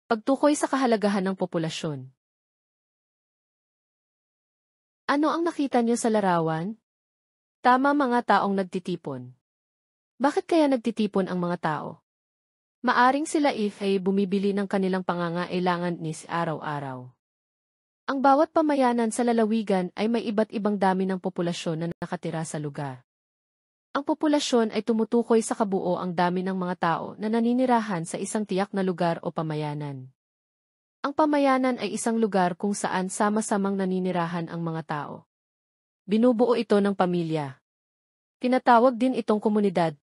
Pagtukoy sa kahalagahan ng populasyon. Ano ang nakita niyo sa larawan? Tama, mga taong nagtitipon. Bakit kaya nagtitipon ang mga tao? Maaring sila ay bumibili ng kanilang pangangailangan ni araw-araw. Ang bawat pamayanan sa lalawigan ay may iba't ibang dami ng populasyon na nakatira sa lugar. Ang populasyon ay tumutukoy sa kabuoang dami ng mga tao na naninirahan sa isang tiyak na lugar o pamayanan. Ang pamayanan ay isang lugar kung saan sama-samang naninirahan ang mga tao. Binubuo ito ng pamilya. Tinatawag din itong komunidad.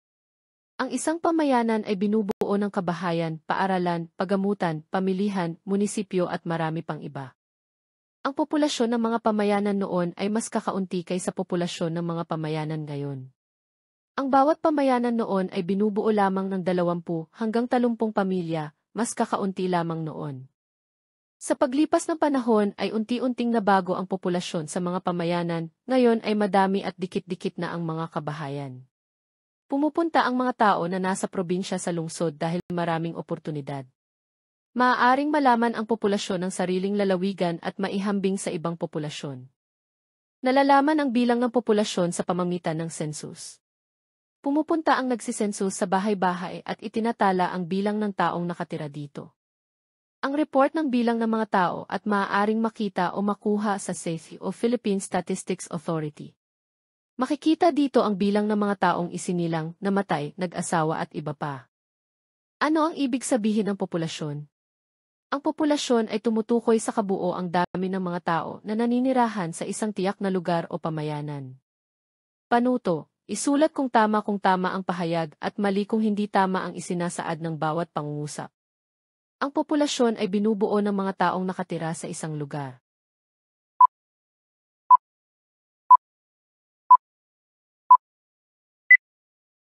Ang isang pamayanan ay binubuo ng kabahayan, paaralan, pagamutan, pamilihan, munisipyo at marami pang iba. Ang populasyon ng mga pamayanan noon ay mas kakaunti kaysa populasyon ng mga pamayanan ngayon. Ang bawat pamayanan noon ay binubuo lamang ng 20 hanggang 30 pamilya, mas kakaunti lamang noon. Sa paglipas ng panahon ay unti-unting nabago ang populasyon sa mga pamayanan, ngayon ay madami at dikit-dikit na ang mga kabahayan. Pumupunta ang mga tao na nasa probinsya sa lungsod dahil maraming oportunidad. Maaaring malaman ang populasyon ng sariling lalawigan at maihambing sa ibang populasyon. Nalalaman ang bilang ng populasyon sa pamamagitan ng census. Pumupunta ang nagsisensus sa bahay-bahay at itinatala ang bilang ng taong nakatira dito. Ang report ng bilang ng mga tao at maaaring makita o makuha sa SECI o Philippine Statistics Authority. Makikita dito ang bilang ng mga taong isinilang, namatay, nag-asawa at iba pa. Ano ang ibig sabihin ng populasyon? Ang populasyon ay tumutukoy sa kabuo ang dami ng mga tao na naninirahan sa isang tiyak na lugar o pamayanan. Panuto, isulat kung tama ang pahayag at mali kung hindi tama ang isinasaad ng bawat pangungusap. Ang populasyon ay binubuo ng mga taong nakatira sa isang lugar.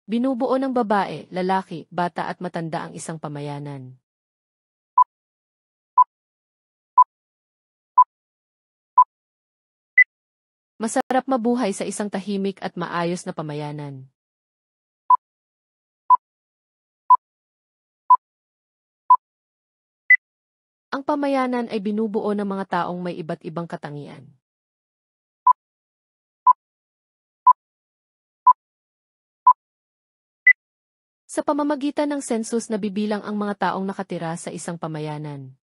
Binubuo ng babae, lalaki, bata at matanda ang isang pamayanan. Masarap mabuhay sa isang tahimik at maayos na pamayanan. Ang pamayanan ay binubuo ng mga taong may iba't ibang katangian. Sa pamamagitan ng census nabibilang ang mga taong nakatira sa isang pamayanan.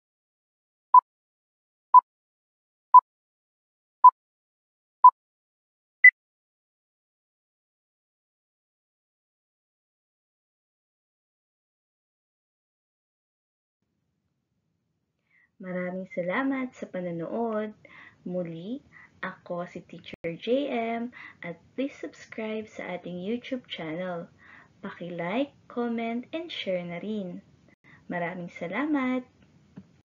Maraming salamat sa panonood. Muli, ako si Teacher JM at please subscribe sa ating YouTube channel. Paki-like, comment, and share na rin. Maraming salamat!